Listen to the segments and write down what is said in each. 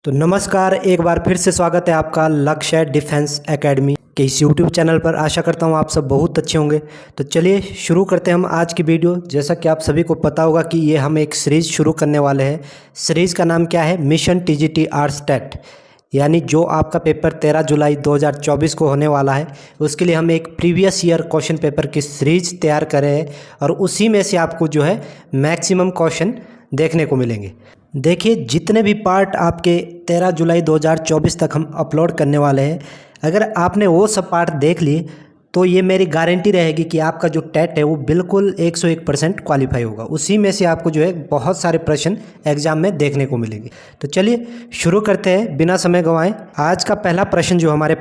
तो नमस्कार, एक बार फिर से स्वागत है आपका लक्ष्य डिफेंस एकेडमी के इस यूट्यूब चैनल पर। आशा करता हूँ आप सब बहुत अच्छे होंगे। तो चलिए शुरू करते हैं हम आज की वीडियो। जैसा कि आप सभी को पता होगा कि ये हम एक सीरीज़ शुरू करने वाले हैं। सीरीज़ का नाम क्या है? मिशन टीजीटी आर्ट्स टेट, यानी जो आपका पेपर 13 जुलाई 2024 को होने वाला है, उसके लिए हम एक प्रीवियस ईयर क्वेश्चन पेपर की सीरीज तैयार कर रहे हैं और उसी में से आपको जो है मैक्सिमम क्वेश्चन देखने को मिलेंगे। देखिए, जितने भी पार्ट आपके 13 जुलाई 2024 तक हम अपलोड करने वाले हैं, अगर आपने वो सब पार्ट देख लिए तो ये मेरी गारंटी रहेगी कि आपका जो टेट है वो बिल्कुल 101% क्वालिफाई होगा। उसी में से आपको जो है बहुत सारे प्रश्न एग्जाम में देखने को मिलेंगे। तो चलिए शुरू करते हैं बिना समय गंवाए। आज का पहला प्रश्न जो हमारे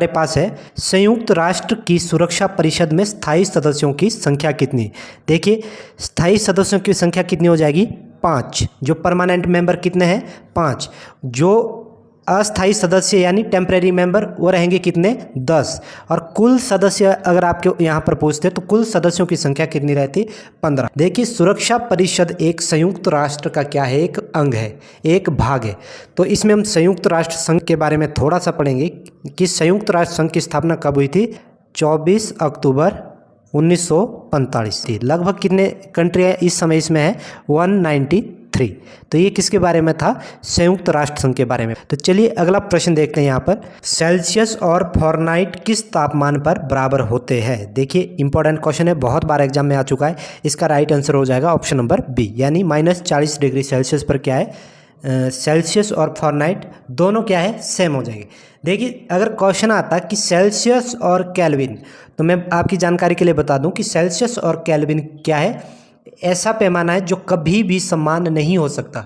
पास है, संयुक्त राष्ट्र की सुरक्षा परिषद में स्थायी सदस्यों की संख्या कितनी? देखिए, स्थायी सदस्यों की संख्या कितनी हो जाएगी? 5। जो परमानेंट मेंबर कितने हैं? 5। जो अस्थायी सदस्य यानी टेम्परेरी मेंबर वो रहेंगे कितने? 10। और कुल सदस्य अगर आपके यहाँ पर पूछते तो कुल सदस्यों की संख्या कितनी रहती? 15। देखिए, सुरक्षा परिषद एक संयुक्त राष्ट्र का क्या है? एक अंग है, एक भाग है। तो इसमें हम संयुक्त राष्ट्र संघ के बारे में थोड़ा सा पढ़ेंगे कि संयुक्त राष्ट्र संघ की स्थापना कब हुई थी? 24 अक्टूबर 1945 थी। लगभग कितने कंट्री है इस समय? इसमें है 193। तो ये किसके बारे में था? संयुक्त राष्ट्र संघ के बारे में। तो चलिए अगला प्रश्न देखते हैं। यहाँ पर सेल्सियस और फॉरेनहाइट किस तापमान पर बराबर होते हैं? देखिए, इंपॉर्टेंट क्वेश्चन है, बहुत बार एग्जाम में आ चुका है। इसका राइट आंसर हो जाएगा ऑप्शन नंबर बी, यानी -40 डिग्री सेल्सियस पर क्या है? सेल्सियस और फॉरेनहाइट दोनों क्या है? सेम हो जाएंगे। देखिए, अगर क्वेश्चन आता कि सेल्सियस और केल्विन, तो मैं आपकी जानकारी के लिए बता दूं कि सेल्सियस और केल्विन क्या है? ऐसा पैमाना है जो कभी भी समान नहीं हो सकता।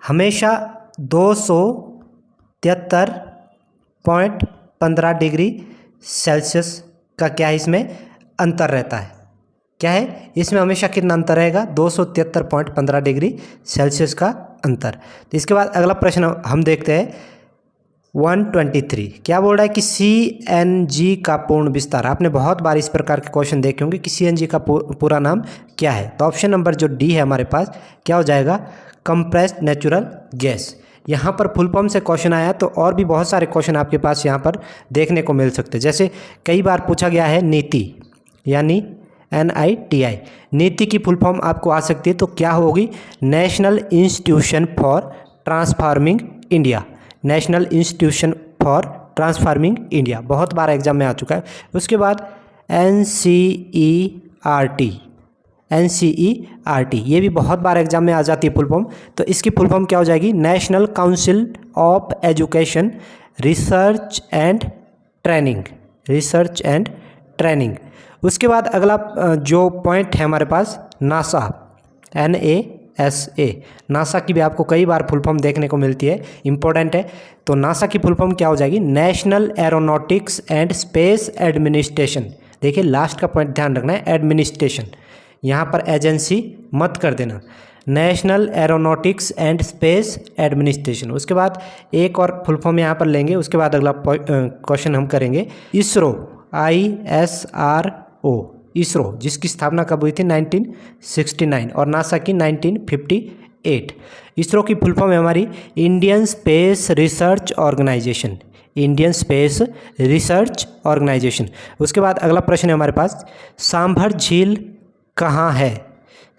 हमेशा 273.15 डिग्री सेल्सियस का क्या है? इसमें अंतर रहता है। क्या है इसमें? हमेशा कितना अंतर रहेगा? 273.15 डिग्री सेल्सियस का अंतर। तो इसके बाद अगला प्रश्न हम देखते हैं 123। क्या बोल रहा है कि CNG का पूर्ण विस्तार। आपने बहुत बार इस प्रकार के क्वेश्चन देखे होंगे कि CNG का पूरा नाम क्या है? तो ऑप्शन नंबर जो डी है हमारे पास क्या हो जाएगा? Compressed natural gas. यहाँ पर फुल फॉर्म से क्वेश्चन आया, तो और भी बहुत सारे क्वेश्चन आपके पास यहाँ पर देखने को मिल सकते हैं। जैसे कई बार पूछा गया है नीति, यानी NITI। नीति की फुल फॉर्म आपको आ सकती है, तो क्या होगी? National institution for transforming India. National institution for transforming India बहुत बार एग्जाम में आ चुका है। उसके बाद NCERT, ये भी बहुत बार एग्जाम में आ जाती है फुल फॉर्म। तो इसकी फुल फॉर्म क्या हो जाएगी? National council of education research and training. उसके बाद अगला जो पॉइंट है हमारे पास, NASA, NASA। नासा की भी आपको कई बार फुल फॉर्म देखने को मिलती है, इंपॉर्टेंट है। तो नासा की फुल फॉर्म क्या हो जाएगी? National aeronautics and space administration. देखिए, लास्ट का पॉइंट ध्यान रखना है, एडमिनिस्ट्रेशन। यहाँ पर एजेंसी मत कर देना। National aeronautics and space administration. उसके बाद एक और फुल फॉर्म यहाँ पर लेंगे। उसके बाद अगला क्वेश्चन हम करेंगे इसरो, ISRO, इसरो, जिसकी स्थापना कब हुई थी? 1969 और नासा की 1958। इसरो की फुल फॉर्म है हमारी इंडियन स्पेस रिसर्च ऑर्गेनाइजेशन। उसके बाद अगला प्रश्न है हमारे पास, सांभर झील कहाँ है?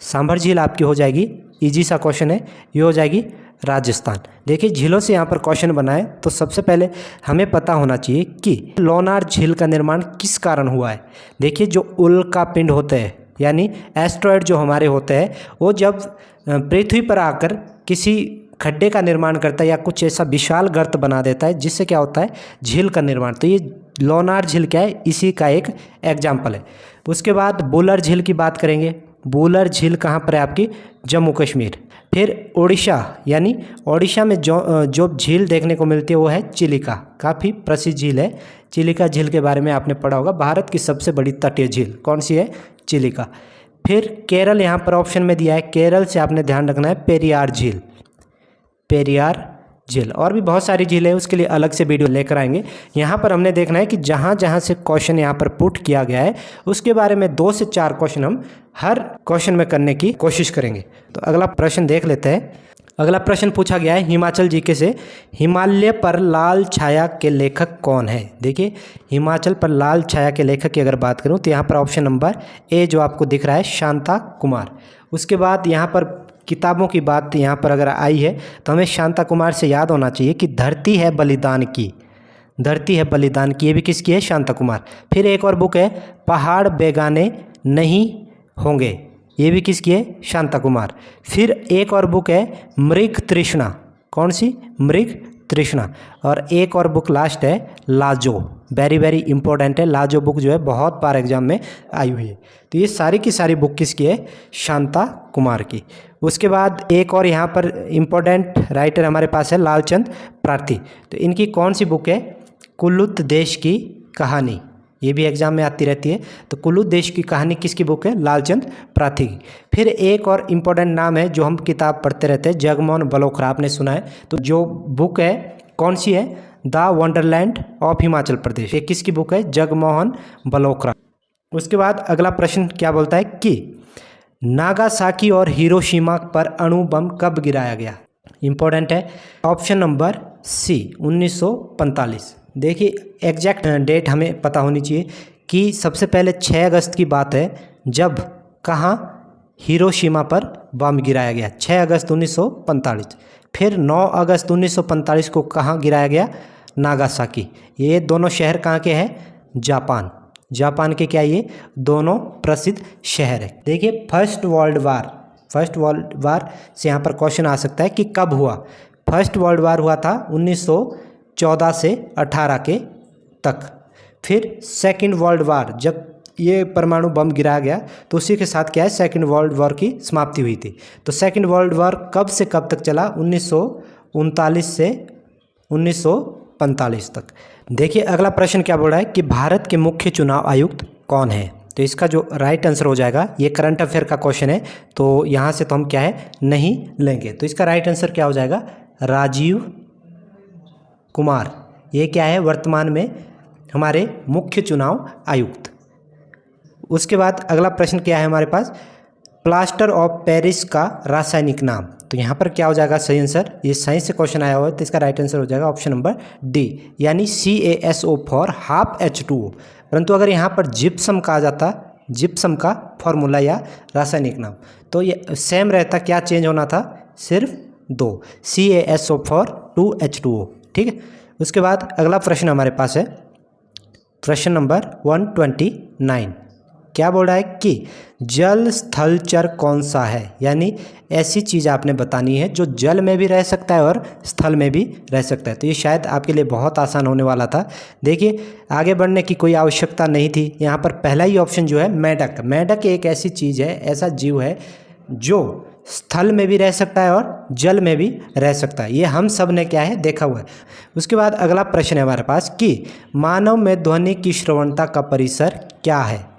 सांभर झील आपकी हो जाएगी, इजी सा क्वेश्चन है, ये हो जाएगी राजस्थान। देखिए, झीलों से यहाँ पर क्वेश्चन बनाए तो सबसे पहले हमें पता होना चाहिए कि लोनार झील का निर्माण किस कारण हुआ है। देखिए, जो उल्का पिंड होते हैं, यानी एस्ट्रॉयड जो हमारे होते हैं, वो जब पृथ्वी पर आकर किसी खड्डे का निर्माण करता है या कुछ ऐसा विशाल गर्त बना देता है, जिससे क्या होता है? झील का निर्माण। तो ये लोनार झील क्या है? इसी का एक एग्जाम्पल है। उसके बाद बुलर झील की बात करेंगे। बुलर झील कहाँ पर है? आपकी जम्मू कश्मीर। फिर उड़ीसा, यानी ओडिशा में जो झील देखने को मिलती है वो है चिलिका, काफ़ी प्रसिद्ध झील है। चिलिका झील के बारे में आपने पढ़ा होगा। भारत की सबसे बड़ी तटीय झील कौन सी है? चिलिका। फिर केरल यहाँ पर ऑप्शन में दिया है, केरल से आपने ध्यान रखना है पेरियार झील। और भी बहुत सारी झील है, उसके लिए अलग से वीडियो लेकर आएंगे। यहाँ पर हमने देखना है कि जहाँ जहाँ से क्वेश्चन यहाँ पर पुट किया गया है उसके बारे में 2 से 4 क्वेश्चन हम हर क्वेश्चन में करने की कोशिश करेंगे। तो अगला प्रश्न देख लेते हैं। अगला प्रश्न पूछा गया है हिमाचल जीके से, हिमालय पर लाल छाया के लेखक कौन है। देखिए हिमाचल पर लाल छाया के लेखक की अगर बात करूं तो यहाँ पर ऑप्शन नंबर ए जो आपको दिख रहा है शांता कुमार। उसके बाद यहाँ पर किताबों की बात यहाँ पर अगर आई है तो हमें शांता कुमार से याद होना चाहिए कि धरती है बलिदान की, धरती है बलिदान की, ये भी किसकी है, शांता कुमार। फिर एक और बुक है पहाड़ बेगाने नहीं होंगे, ये भी किसकी है, शांता कुमार। फिर एक और बुक है मृग तृष्णा, कौन सी, मृग तृष्णा। और एक और बुक लास्ट है लाजो, वेरी वेरी इंपॉर्टेंट है, लाजो बुक जो है बहुत बार एग्जाम में आई हुई है। तो ये सारी की सारी बुक किसकी है, शांता कुमार की। उसके बाद एक और यहाँ पर इम्पोर्टेंट राइटर हमारे पास है लालचंद प्रार्थी। तो इनकी कौन सी बुक है, कुल्लूत देश की कहानी, ये भी एग्जाम में आती रहती है। तो कुल्लू देश की कहानी किसकी बुक है, लालचंद प्रार्थी की। फिर एक और इम्पोर्टेंट नाम है जो हम किताब पढ़ते रहते हैं, जगमोहन बलोखरा, आपने सुना है। तो जो बुक है कौन सी है, the Wonderland of Himachal Pradesh, ये किसकी बुक है, जगमोहन बलोखरा। उसके बाद अगला प्रश्न क्या बोलता है कि नागासाकी और हिरोशिमा पर अणु बम कब गिराया गया। इंपॉर्टेंट है, ऑप्शन नंबर सी 1945। देखिए एग्जैक्ट डेट हमें पता होनी चाहिए कि सबसे पहले 6 अगस्त की बात है जब कहाँ हिरोशिमा पर बम गिराया गया, 6 अगस्त 1945। फिर 9 अगस्त 1945 को कहाँ गिराया गया, नागासाकी। ये दोनों शहर कहाँ के हैं, जापान, जापान के क्या ये दोनों प्रसिद्ध शहर है। देखिए फर्स्ट वर्ल्ड वार से यहाँ पर क्वेश्चन आ सकता है कि कब हुआ। फर्स्ट वर्ल्ड वार हुआ था 1914 से 18 के तक। फिर सेकंड वर्ल्ड वार, जब ये परमाणु बम गिराया गया तो उसी के साथ क्या है, सेकंड वर्ल्ड वॉर की समाप्ति हुई थी। तो सेकंड वर्ल्ड वॉर कब से कब तक चला, 1939 से 1945 तक। देखिए अगला प्रश्न क्या बोल रहा है कि भारत के मुख्य चुनाव आयुक्त कौन है। तो इसका जो राइट आंसर हो जाएगा, ये करंट अफेयर का क्वेश्चन है तो यहाँ से तो हम क्या है नहीं लेंगे। तो इसका राइट आंसर क्या हो जाएगा, राजीव कुमार। ये क्या है, वर्तमान में हमारे मुख्य चुनाव आयुक्त। उसके बाद अगला प्रश्न क्या है हमारे पास, प्लास्टर ऑफ पेरिस का रासायनिक नाम। तो यहाँ पर क्या हो जाएगा सही आंसर, ये साइंस से क्वेश्चन आया हुआ है तो इसका राइट आंसर हो जाएगा ऑप्शन नंबर डी, यानी CaSO फॉर हाफ H2O। परंतु अगर यहाँ पर जिप्सम कहा जाता, जिप्सम का फॉर्मूला या रासायनिक नाम, तो ये सेम रहता, क्या चेंज होना था, सिर्फ 2, CaSO फॉर 2H2O। ठीक है। उसके बाद अगला प्रश्न हमारे पास है प्रश्न नंबर 129। क्या बोल रहा है कि जल स्थल चर कौन सा है, यानी ऐसी चीज़ आपने बतानी है जो जल में भी रह सकता है और स्थल में भी रह सकता है। तो ये शायद आपके लिए बहुत आसान होने वाला था। देखिए आगे बढ़ने की कोई आवश्यकता नहीं थी। यहाँ पर पहला ही ऑप्शन जो है मेढक, मेढक एक ऐसी चीज़ है, ऐसा जीव है जो स्थल में भी रह सकता है और जल में भी रह सकता है। ये हम सब ने क्या है देखा हुआ है। उसके बाद अगला प्रश्न है हमारे पास कि मानव में ध्वनि की श्रवणता का परिसर क्या है।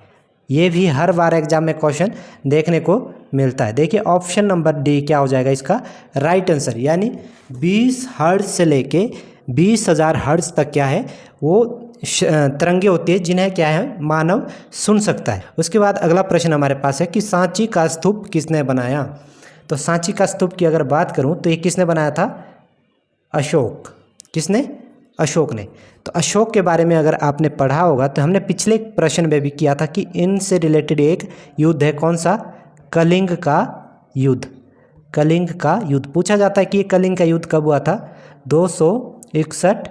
ये भी हर बार एग्जाम में क्वेश्चन देखने को मिलता है। देखिए ऑप्शन नंबर डी क्या हो जाएगा इसका राइट आंसर, यानी 20 हर्ट्ज से लेके 20,000 हर्ट्ज तक क्या है वो तरंगे होती है जिन्हें क्या है मानव सुन सकता है। उसके बाद अगला प्रश्न हमारे पास है कि सांची का स्तूप किसने बनाया। तो सांची का स्तूप की अगर बात करूं तो ये किसने बनाया था, अशोक। किसने, अशोक ने। तो अशोक के बारे में अगर आपने पढ़ा होगा तो हमने पिछले प्रश्न में भी किया था कि इनसे रिलेटेड एक युद्ध है, कौन सा, कलिंग का युद्ध। कलिंग का युद्ध पूछा जाता है कि ये कलिंग का युद्ध कब हुआ था, 261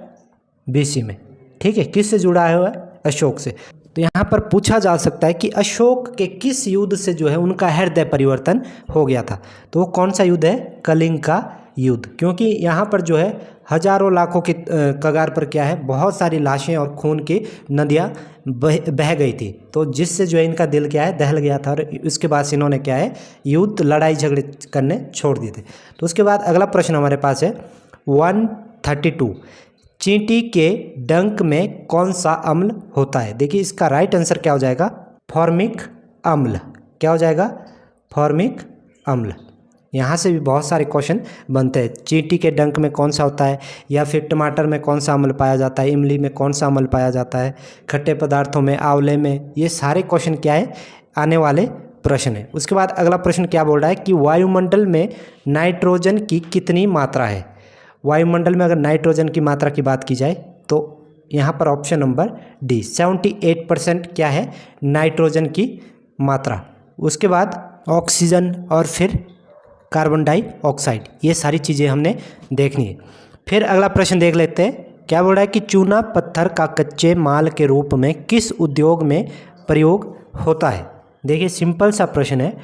BC में। ठीक है, किससे जुड़ा हुआ है, अशोक से। तो यहाँ पर पूछा जा सकता है कि अशोक के किस युद्ध से जो है उनका हृदय परिवर्तन हो गया था। तो वो कौन सा युद्ध है, कलिंग का युद्ध। क्योंकि यहाँ पर जो है हजारों लाखों की कगार पर क्या है बहुत सारी लाशें और खून की नदियाँ बह गई थी, तो जिससे जो है इनका दिल क्या है दहल गया था और उसके बाद से इन्होंने क्या है युद्ध लड़ाई झगड़े करने छोड़ दिए थे। तो उसके बाद अगला प्रश्न हमारे पास है 132, चींटी के डंक में कौन सा अम्ल होता है। देखिए इसका राइट आंसर क्या हो जाएगा, फॉर्मिक अम्ल। क्या हो जाएगा, फॉर्मिक अम्ल। यहाँ से भी बहुत सारे क्वेश्चन बनते हैं, चींटी के डंक में कौन सा होता है, या फिर टमाटर में कौन सा अम्ल पाया जाता है, इमली में कौन सा अम्ल पाया जाता है, खट्टे पदार्थों में, आंवले में। ये सारे क्वेश्चन क्या है आने वाले प्रश्न है। उसके बाद अगला प्रश्न क्या बोल रहा है कि वायुमंडल में नाइट्रोजन की कितनी मात्रा है। वायुमंडल में अगर नाइट्रोजन की मात्रा की बात की जाए तो यहाँ पर ऑप्शन नंबर डी 78% क्या है, नाइट्रोजन की मात्रा। उसके बाद ऑक्सीजन और फिर कार्बन डाइऑक्साइड, ये सारी चीज़ें हमने देखनी है। फिर अगला प्रश्न देख लेते हैं, क्या बोल रहा है कि चूना पत्थर का कच्चे माल के रूप में किस उद्योग में प्रयोग होता है। देखिए सिंपल सा प्रश्न है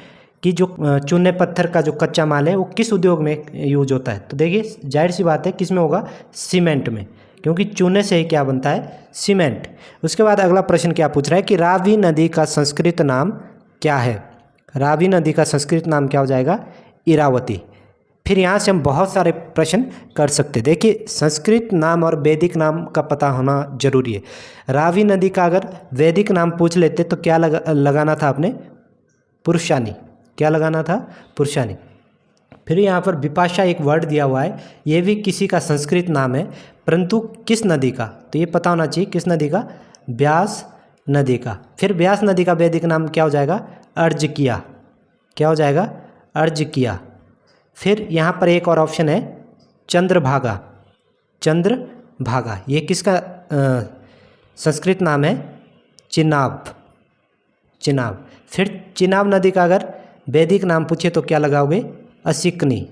कि जो चूने पत्थर का जो कच्चा माल है वो किस उद्योग में यूज होता है। तो देखिए जाहिर सी बात है किस में होगा, सीमेंट में, क्योंकि चूने से ही क्या बनता है, सीमेंट। उसके बाद अगला प्रश्न क्या पूछ रहा है कि रावी नदी का संस्कृत नाम क्या है। रावी नदी का संस्कृत नाम क्या हो जाएगा, इरावती। फिर यहाँ से हम बहुत सारे प्रश्न कर सकते हैं। देखिए संस्कृत नाम और वैदिक नाम का पता होना जरूरी है। रावी नदी का अगर वैदिक नाम पूछ लेते तो क्या लगाना था आपने, पुरुषानी। क्या लगाना था, पुरुषानी। फिर यहाँ पर विपाशा एक वर्ड दिया हुआ है, ये भी किसी का संस्कृत नाम है, परंतु किस नदी का, तो ये पता होना चाहिए किस नदी का, ब्यास नदी का। फिर ब्यास नदी का वैदिक नाम क्या हो जाएगा, अर्जकिया। क्या हो जाएगा, अर्जकिया। फिर यहाँ पर एक और ऑप्शन है चंद्रभागा। चंद्रभागा ये किसका संस्कृत नाम है, चिनाब। चिनाब। फिर चिनाब नदी का अगर वैदिक नाम पूछे तो क्या लगाओगे, असिकनी।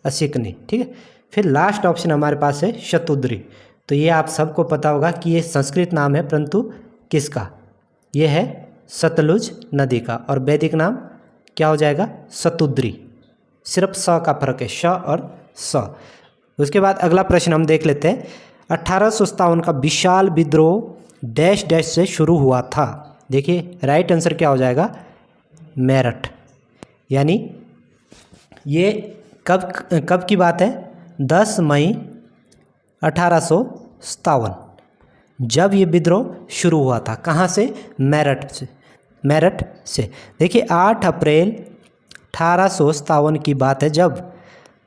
असिकनी, ठीक है। फिर लास्ट ऑप्शन हमारे पास है शतुद्री। तो ये आप सबको पता होगा कि ये संस्कृत नाम है, परंतु किसका, ये है सतलुज नदी का, और वैदिक नाम क्या हो जाएगा, शतुद्री। सिर्फ स का फर्क है, श और स। उसके बाद अगला प्रश्न हम देख लेते हैं, 1857 का विशाल विद्रोह डैश डैश से शुरू हुआ था। देखिए राइट आंसर क्या हो जाएगा, मेरठ। यानी ये कब की बात है, 10 मई 1857, जब ये विद्रोह शुरू हुआ था। कहाँ से, मेरठ से। मेरठ से। देखिए 8 अप्रैल 1857 की बात है जब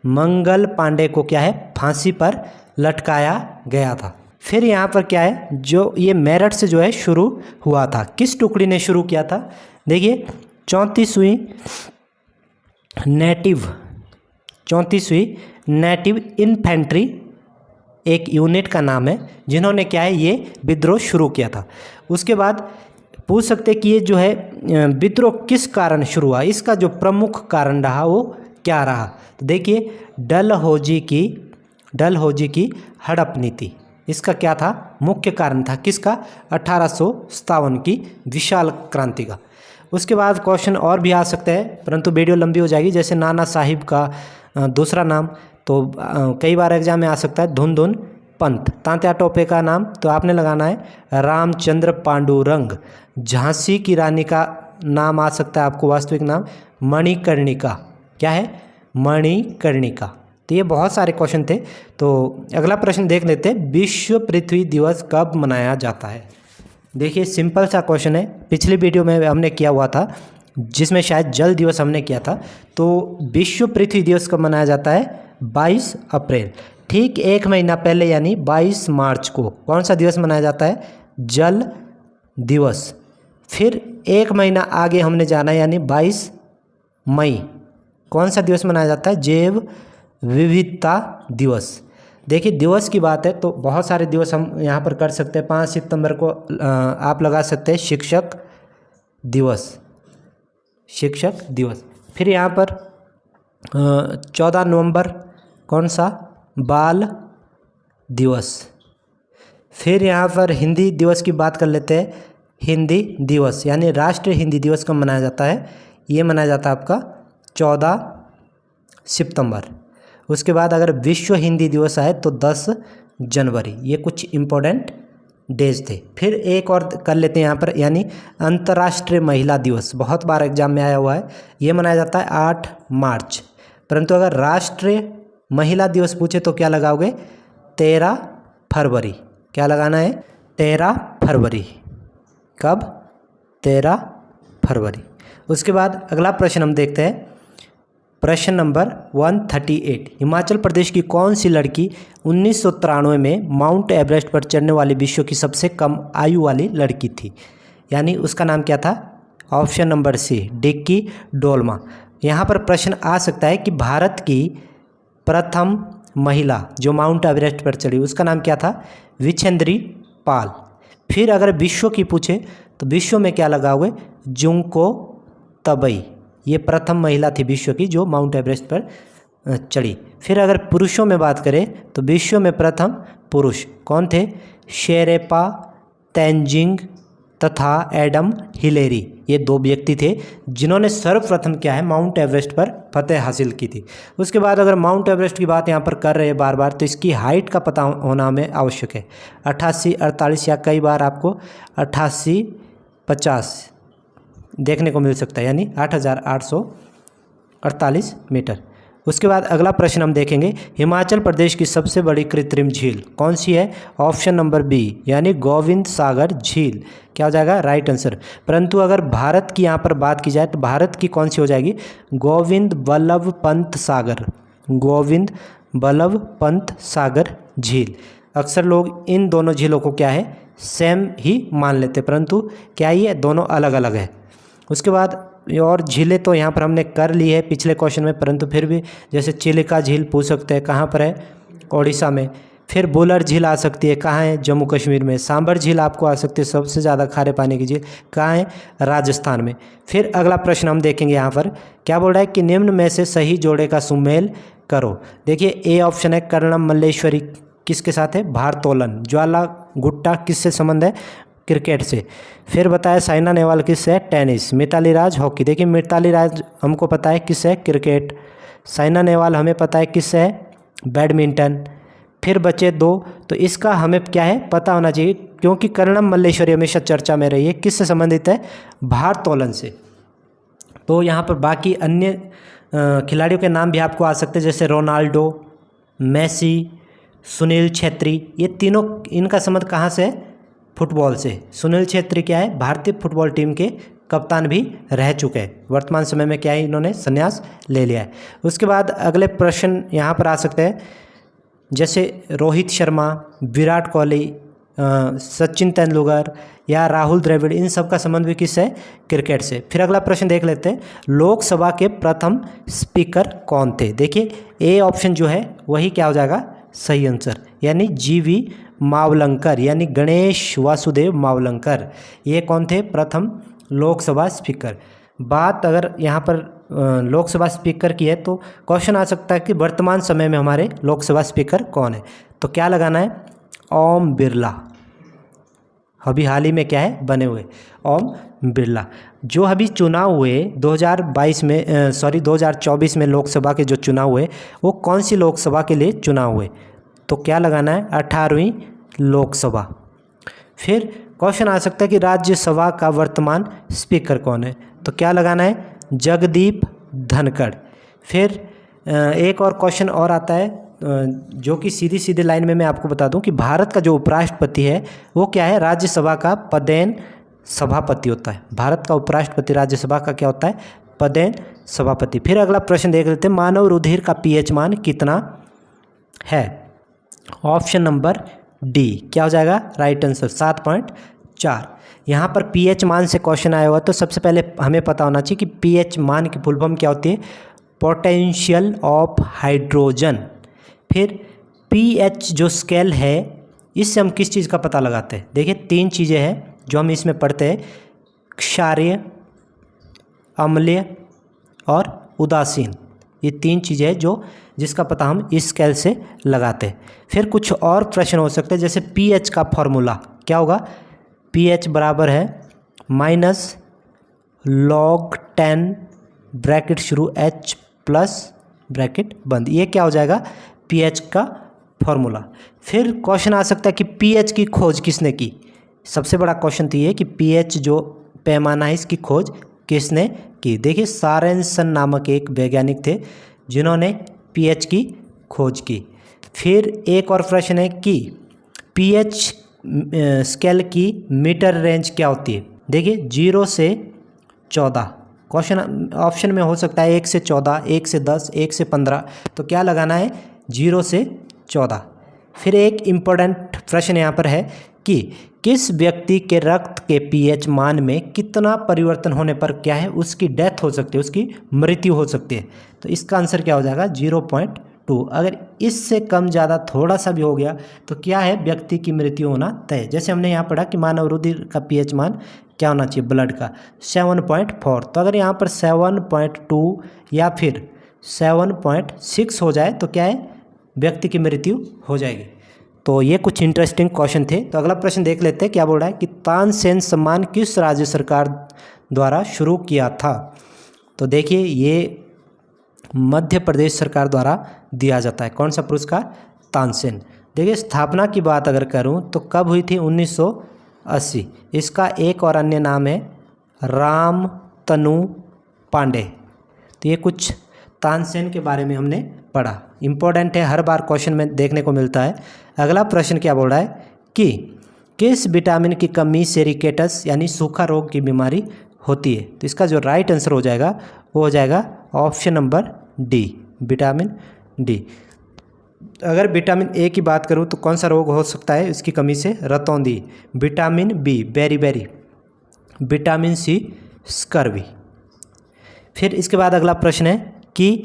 मंगल पांडे को क्या है, फांसी पर लटकाया गया था। फिर यहाँ पर क्या है, जो ये मेरठ से जो है शुरू हुआ था, किस टुकड़ी ने शुरू किया था। देखिए 34वीं नेटिव इन्फेंट्री एक यूनिट का नाम है, जिन्होंने क्या है ये विद्रोह शुरू किया था। उसके बाद पूछ सकते कि ये जो है विद्रोह किस कारण शुरू हुआ, इसका जो प्रमुख कारण रहा वो क्या रहा। तो देखिए डलहौजी की हड़प नीति, इसका क्या था, मुख्य कारण था किसका, 1857 की विशाल क्रांति का। उसके बाद क्वेश्चन और भी आ सकते हैं, परंतु वीडियो लंबी हो जाएगी। जैसे नाना साहिब का दूसरा नाम, तो कई बार एग्जाम में आ सकता है धुन पंत। तांत्या टोपे का नाम तो आपने लगाना है रामचंद्र पांडुरंग। झांसी की रानी का नाम आ सकता है आपको, वास्तविक नाम मणिकर्णिका। क्या है, मणिकर्णिका। तो ये बहुत सारे क्वेश्चन थे। तो अगला प्रश्न देख लेते हैं, विश्व पृथ्वी दिवस कब मनाया जाता है। देखिए सिंपल सा क्वेश्चन है, पिछली वीडियो में हमने किया हुआ था जिसमें शायद जल दिवस हमने किया था। तो विश्व पृथ्वी दिवस कब मनाया जाता है, 22 अप्रैल। ठीक एक महीना पहले यानी 22 मार्च को कौन सा दिवस मनाया जाता है, जल दिवस। फिर एक महीना आगे हमने जाना है यानी 22 मई, कौन सा दिवस मनाया जाता है, जैव विविधता दिवस। देखिए दिवस की बात है तो बहुत सारे दिवस हम यहाँ पर कर सकते हैं। 5 सितंबर को आप लगा सकते हैं शिक्षक दिवस। फिर यहाँ पर 14 नवंबर कौन सा, बाल दिवस। फिर यहाँ पर हिंदी दिवस की बात कर लेते हैं, हिंदी दिवस यानी राष्ट्रीय हिंदी दिवस कब मनाया जाता है, ये मनाया जाता है आपका 14 सितंबर। उसके बाद अगर विश्व हिंदी दिवस आए तो 10 जनवरी। ये कुछ इम्पोर्टेंट डेज थे। फिर एक और कर लेते हैं यहाँ पर, यानी अंतर्राष्ट्रीय महिला दिवस, बहुत बार एग्जाम में आया हुआ है। ये मनाया जाता है 8 मार्च। परंतु अगर राष्ट्रीय महिला दिवस पूछे तो क्या लगाओगे, 13 फरवरी। क्या लगाना है, 13 फरवरी। कब, 13 फरवरी। उसके बाद अगला प्रश्न हम देखते हैं, प्रश्न नंबर 138। हिमाचल प्रदेश की कौन सी लड़की 1993 में माउंट एवरेस्ट पर चढ़ने वाली विश्व की सबसे कम आयु वाली लड़की थी। यानी उसका नाम क्या था, option number C Dicky Dolma. यहाँ पर प्रश्न आ सकता है कि भारत की प्रथम महिला जो माउंट एवरेस्ट पर चढ़ी उसका नाम क्या था? विछेंद्री पाल। फिर अगर विश्व की पूछे तो विश्व में क्या लगाओगे? जुंको तबई, ये प्रथम महिला थी विश्व की जो माउंट एवरेस्ट पर चढ़ी। फिर अगर पुरुषों में बात करें तो विश्व में प्रथम पुरुष कौन थे? शेरेपा तेंजिंग तथा एडम हिलेरी, ये दो व्यक्ति थे जिन्होंने सर्वप्रथम क्या है माउंट एवरेस्ट पर फतेह हासिल की थी। उसके बाद अगर माउंट एवरेस्ट की बात यहाँ पर कर रहे हैं बार बार, तो इसकी हाइट का पता होना हमें आवश्यक है। 88, 48 या कई बार आपको 88, 50 देखने को मिल सकता है, यानी 8848 मीटर। उसके बाद अगला प्रश्न हम देखेंगे, हिमाचल प्रदेश की सबसे बड़ी कृत्रिम झील कौन सी है? ऑप्शन नंबर बी यानी गोविंद सागर झील। क्या हो जाएगा? Right answer. परंतु अगर भारत की यहाँ पर बात की जाए तो भारत की कौन सी हो जाएगी? गोविंद बल्लभ पंत सागर, गोविंद बल्लभ पंत सागर झील। अक्सर लोग इन दोनों झीलों को क्या है सेम ही मान लेते, परंतु क्या ये दोनों अलग अलग है। उसके बाद और झीलें तो यहाँ पर हमने कर ली है पिछले क्वेश्चन में, परंतु फिर भी जैसे चिलिका झील पूछ सकते हैं, कहाँ पर है? ओडिशा में। फिर बुलर झील आ सकती है, कहाँ है? जम्मू कश्मीर में। सांबर झील आपको आ सकती है, सबसे ज़्यादा खारे पानी की झील, कहाँ है? राजस्थान में। फिर अगला प्रश्न हम देखेंगे यहाँ पर क्या बोल रहा है कि निम्न में से सही जोड़े का सुमेल करो। देखिए ए ऑप्शन है कर्णम मल्लेश्वरी, किसके साथ है? भारोत्तोलन। ज्वाला गुट्टा किससे संबंध है? क्रिकेट से। फिर बताया साइना नेहवाल किससे है? टेनिस। मिताली राज हॉकी। देखिए मिताली राज हमको पता है किससे है? क्रिकेट। साइना नेहवाल हमें पता है किससे है? बैडमिंटन। फिर बचे दो, तो इसका हमें क्या है पता होना चाहिए, क्योंकि कर्णम मल्लेश्वरी हमेशा चर्चा में रही है, किससे संबंधित है? भारोत्तोलन से। तो यहाँ पर बाकी अन्य खिलाड़ियों के नाम भी आपको आ सकते हैं, जैसे रोनाल्डो, मेसी, सुनील छेत्री, ये तीनों, इनका संबंध कहाँ से है? फुटबॉल से। सुनील छेत्री क्या है? भारतीय फुटबॉल टीम के कप्तान भी रह चुके हैं। वर्तमान समय में क्या है? इन्होंने संन्यास ले लिया है। उसके बाद अगले प्रश्न यहाँ पर आ सकते हैं, जैसे रोहित शर्मा, विराट कोहली, सचिन तेंदुलकर या राहुल द्रविड़, इन सब का संबंध भी किससे है? क्रिकेट से। फिर अगला प्रश्न देख लेते हैं, लोकसभा के प्रथम स्पीकर कौन थे? देखिए ए ऑप्शन जो है वही क्या हो जाएगा? सही आंसर, यानी जीवी मावलंकर, यानी गणेश वासुदेव मावलंकर, ये कौन थे? प्रथम लोकसभा स्पीकर। बात अगर यहाँ पर लोकसभा स्पीकर की है तो क्वेश्चन आ सकता है कि वर्तमान समय में हमारे लोकसभा स्पीकर कौन है? तो क्या लगाना है? ओम बिरला। अभी हाल ही में क्या है बने हुए? ओम बिरला। जो अभी चुनाव हुए 2024 में लोकसभा के जो चुनाव हुए वो कौन सी लोकसभा के लिए चुनाव हुए? तो क्या लगाना है? 18वीं लोकसभा। फिर क्वेश्चन आ सकता है कि राज्यसभा का वर्तमान स्पीकर कौन है? तो क्या लगाना है? जगदीप धनखड़। फिर एक और क्वेश्चन और आता है जो कि सीधी सीधी लाइन में मैं आपको बता दूं कि भारत का जो उपराष्ट्रपति है वो क्या है? राज्यसभा का पदेन सभापति होता है। भारत का उपराष्ट्रपति राज्यसभा का क्या होता है? पदेन सभापति। फिर अगला प्रश्न देख लेते हैं, मानव रुधिर का पीएच मान कितना है? ऑप्शन नंबर डी क्या हो जाएगा? Right answer 7.4। यहाँ पर पीएच मान से क्वेश्चन आया हुआ, तो सबसे पहले हमें पता होना चाहिए कि पीएच मान की फुल फॉर्म क्या होती है? Potential of hydrogen. फिर पीएच जो स्केल है इससे हम किस चीज़ का पता लगाते हैं? देखिए 3 चीज़ें हैं जो हम इसमें पढ़ते हैं, क्षारीय, अम्लीय और उदासीन। ये 3 चीज़ें हैं जो जिसका पता हम इस स्केल से लगाते हैं। फिर कुछ और प्रश्न हो सकते हैं, जैसे पीएच का फॉर्मूला क्या होगा? पीएच बराबर है -log10 ब्रैकेट शुरू H प्लस ब्रैकेट बंद। ये क्या हो जाएगा? पीएच का फॉर्मूला। फिर क्वेश्चन आ सकता है कि पीएच की खोज किसने की? सबसे बड़ा क्वेश्चन तो ये कि पीएच जो पैमाना है इसकी खोज किसने की? देखिए सारेंसन नामक एक वैज्ञानिक थे जिन्होंने पीएच की खोज की। फिर एक और प्रश्न है कि पीएच स्केल की मीटर रेंज क्या होती है? देखिए 0 से 14। क्वेश्चन ऑप्शन में हो सकता है 1 से 14, 1 से 10, 1 से 15। तो क्या लगाना है? 0 से 14। फिर एक इम्पोर्टेंट प्रश्न यहाँ पर है कि किस व्यक्ति के रक्त के पीएच मान में कितना परिवर्तन होने पर क्या है उसकी डेथ हो सकती है, उसकी मृत्यु हो सकती है। तो इसका आंसर क्या हो जाएगा 0.2। अगर इससे कम ज़्यादा थोड़ा सा भी हो गया तो क्या है व्यक्ति की मृत्यु होना तय। जैसे हमने यहाँ पढ़ा कि मानव रुधिर का पीएच मान क्या होना चाहिए ब्लड का 7.4। तो अगर यहाँ पर 7.2 या फिर 7.6 हो जाए तो क्या है व्यक्ति की मृत्यु हो जाएगी। तो ये कुछ इंटरेस्टिंग क्वेश्चन थे। तो अगला प्रश्न देख लेते हैं क्या बोल रहा है कि तानसेन सम्मान किस राज्य सरकार द्वारा शुरू किया था। तो देखिए ये मध्य प्रदेश सरकार द्वारा दिया जाता है। कौन सा पुरस्कार? तानसेन। देखिए स्थापना की बात अगर करूं तो कब हुई थी 1980। इसका एक और अन्य नाम है राम तनु पांडे। तो ये कुछ तानसेन के बारे में हमने पढ़ा, इम्पोर्टेंट है, हर बार क्वेश्चन में देखने को मिलता है। अगला प्रश्न क्या बोल रहा है कि किस विटामिन की कमी से रिकेटस यानी सूखा रोग की बीमारी होती है। तो इसका जो राइट आंसर हो जाएगा वो हो जाएगा option number D, vitamin D. अगर विटामिन ए की बात करूँ तो कौन सा रोग हो सकता है इसकी कमी से? रतौंधी। Vitamin B beriberi, vitamin C scurvy. फिर इसके बाद अगला प्रश्न है कि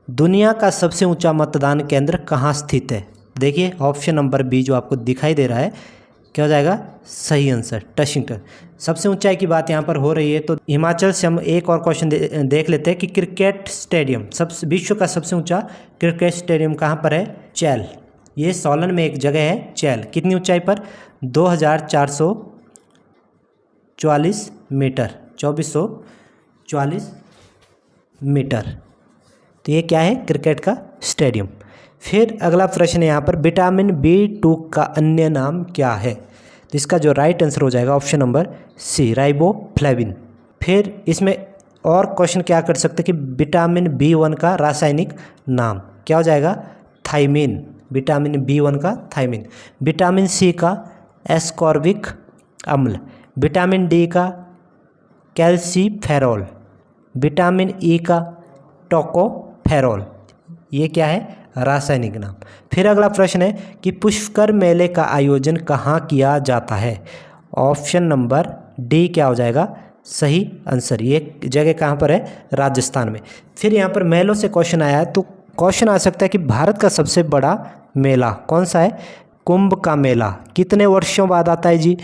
दुनिया का सबसे ऊंचा मतदान केंद्र कहाँ स्थित है। देखिए ऑप्शन नंबर बी जो आपको दिखाई दे रहा है क्या हो जाएगा सही आंसर, टशिंगटन। सबसे ऊंचाई की बात यहाँ पर हो रही है तो हिमाचल से हम एक और क्वेश्चन देख लेते हैं कि क्रिकेट स्टेडियम विश्व का सबसे ऊंचा क्रिकेट स्टेडियम कहाँ पर है? चैल। ये सोलन में एक जगह है चैल। कितनी ऊंचाई पर? 2444 मीटर, 2444 मीटर। तो ये क्या है? क्रिकेट का स्टेडियम। फिर अगला प्रश्न है यहाँ पर विटामिन B2 का अन्य नाम क्या है। तो इसका जो राइट आंसर हो जाएगा ऑप्शन नंबर सी, राइबोफ्लेविन। फिर इसमें और क्वेश्चन क्या कर सकते हैं कि विटामिन B1 का रासायनिक नाम क्या हो जाएगा? थाइमिन। विटामिन B1 का थाइमिन। विटामिन सी का एस्कॉर्बिक अम्ल। विटामिन डी का कैल्सीफेरॉल। विटामिन ई का टोकोफेरॉल। ये क्या है? रासायनिक नाम। फिर अगला प्रश्न है कि पुष्कर मेले का आयोजन कहाँ किया जाता है। ऑप्शन नंबर डी क्या हो जाएगा सही आंसर। ये जगह कहाँ पर है? राजस्थान में। फिर यहाँ पर मेलों से क्वेश्चन आया है तो क्वेश्चन आ सकता है कि भारत का सबसे बड़ा मेला कौन सा है? कुंभ का मेला। कितने वर्षों बाद आता है जी?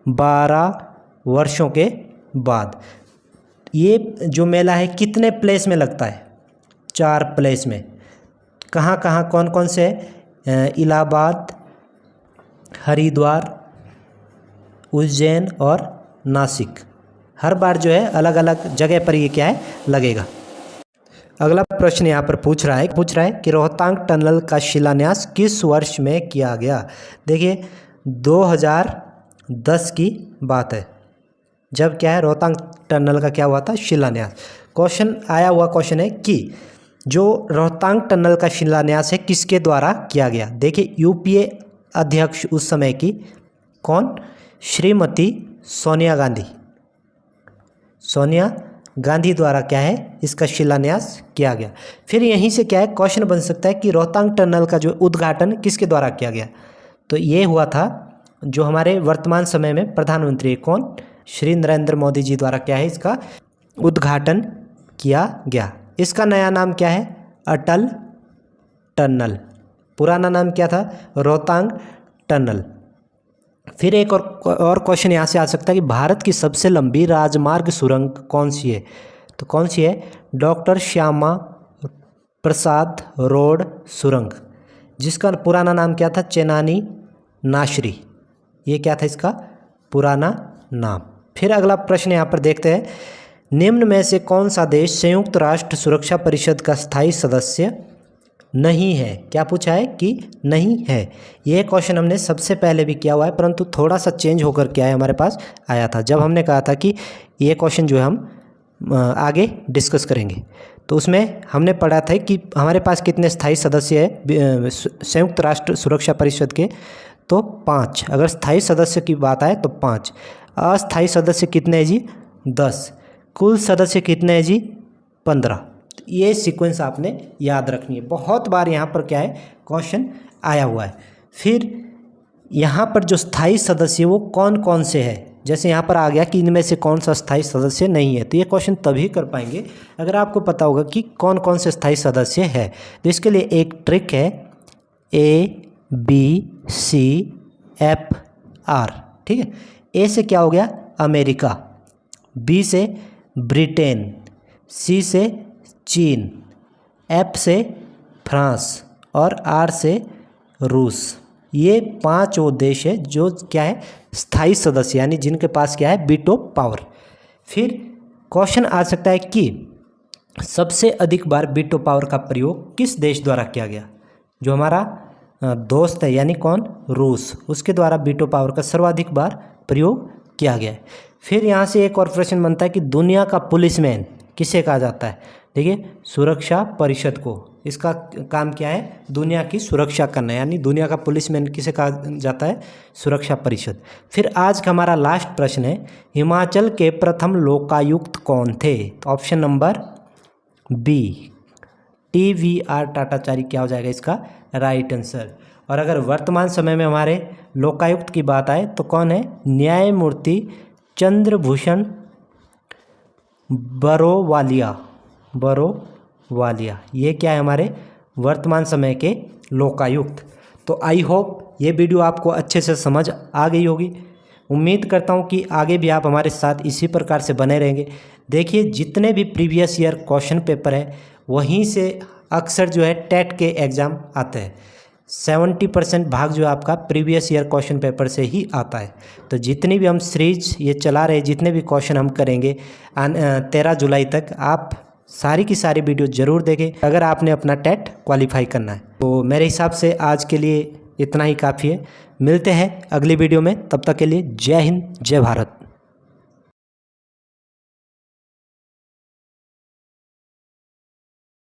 12 वर्षों के बाद। ये जो मेला है कितने प्लेस में लगता है? 4 प्लेस में। कहाँ कहाँ कौन कौन से? इलाहाबाद, हरिद्वार, उज्जैन और नासिक। हर बार जो है अलग अलग जगह पर ये क्या है लगेगा। अगला प्रश्न यहाँ पर पूछ रहा है कि रोहतांग टनल का शिलान्यास किस वर्ष में किया गया। देखिए 2010 की बात है जब क्या है रोहतांग टनल का क्या हुआ था? शिलान्यास। क्वेश्चन आया हुआ क्वेश्चन है कि जो रोहतांग टनल का शिलान्यास है किसके द्वारा किया गया। देखिए यूपीए अध्यक्ष उस समय की कौन? श्रीमती सोनिया गांधी द्वारा क्या है इसका शिलान्यास किया गया। फिर यहीं से क्या है क्वेश्चन बन सकता है कि रोहतांग टनल का जो उद्घाटन किसके द्वारा किया गया। तो ये हुआ था जो हमारे वर्तमान समय में प्रधानमंत्री कौन? श्री नरेंद्र मोदी जी द्वारा क्या है इसका उद्घाटन किया गया। इसका नया नाम क्या है? अटल टनल। पुराना नाम क्या था? रोहतांग टनल। फिर एक और क्वेश्चन यहाँ से आ सकता है कि भारत की सबसे लंबी राजमार्ग सुरंग कौन सी है। तो कौन सी है? डॉक्टर श्यामा प्रसाद रोड सुरंग, जिसका पुराना नाम क्या था? चेनानी नाशरी। ये क्या था इसका पुराना नाम। फिर अगला प्रश्न यहाँ पर देखते हैं निम्न में से कौन सा देश संयुक्त राष्ट्र सुरक्षा परिषद का स्थायी सदस्य नहीं है। क्या पूछा है कि नहीं है। ये क्वेश्चन हमने सबसे पहले भी किया हुआ है परंतु थोड़ा सा चेंज होकर क्या है हमारे पास आया था जब हमने कहा था कि ये क्वेश्चन जो है हम आगे डिस्कस करेंगे। तो उसमें हमने पढ़ा था कि हमारे पास कितने स्थायी सदस्य है संयुक्त राष्ट्र सुरक्षा परिषद के। तो 5। अगर स्थायी सदस्य की बात आए तो 5। अस्थायी सदस्य कितने हैं जी? 10। कुल सदस्य कितने हैं जी? 15। ये सीक्वेंस आपने याद रखनी है, बहुत बार यहाँ पर क्या है क्वेश्चन आया हुआ है। फिर यहाँ पर जो स्थायी सदस्य वो कौन कौन से है, जैसे यहाँ पर आ गया कि इनमें से कौन सा स्थायी सदस्य नहीं है, तो ये क्वेश्चन तभी कर पाएंगे अगर आपको पता होगा कि कौन कौन से स्थायी सदस्य है। तो इसके लिए एक ट्रिक है ABCFR, ठीक है। ए से क्या हो गया अमेरिका, बी से ब्रिटेन, सी से चीन, एफ से फ्रांस और आर से रूस। ये 5 वो देश है जो क्या है स्थायी सदस्य, यानी जिनके पास क्या है वीटो पावर। फिर क्वेश्चन आ सकता है कि सबसे अधिक बार वीटो पावर का प्रयोग किस देश द्वारा किया गया। जो हमारा दोस्त है यानी कौन, रूस, उसके द्वारा वीटो पावर का सर्वाधिक बार प्रयोग किया गया है। फिर यहाँ से एक और प्रश्न बनता है कि दुनिया का पुलिसमैन किसे कहा जाता है। देखिए सुरक्षा परिषद को, इसका काम क्या है दुनिया की सुरक्षा करना, यानी दुनिया का पुलिसमैन किसे कहा जाता है, सुरक्षा परिषद। फिर आज का हमारा लास्ट प्रश्न है, हिमाचल के प्रथम लोकायुक्त कौन थे। Option number B TVR Tatachari क्या हो जाएगा इसका राइट आंसर। और अगर वर्तमान समय में हमारे लोकायुक्त की बात आए तो कौन है, न्यायमूर्ति चंद्रभूषण बरोवालिया, ये क्या है हमारे वर्तमान समय के लोकायुक्त। तो आई होप ये वीडियो आपको अच्छे से समझ आ गई होगी। उम्मीद करता हूँ कि आगे भी आप हमारे साथ इसी प्रकार से बने रहेंगे। देखिए जितने भी प्रीवियस ईयर क्वेश्चन पेपर है वहीं से अक्सर जो है टेट के एग्ज़ाम आते हैं। 70% भाग जो है आपका प्रीवियस ईयर क्वेश्चन पेपर से ही आता है। तो जितनी भी हम सीरीज ये चला रहे, जितने भी क्वेश्चन हम करेंगे 13 जुलाई तक, आप सारी की सारी वीडियो ज़रूर देखें अगर आपने अपना टेट क्वालिफाई करना है। तो मेरे हिसाब से आज के लिए इतना ही काफ़ी है। मिलते हैं अगली वीडियो में, तब तक के लिए जय हिंद जय भारत।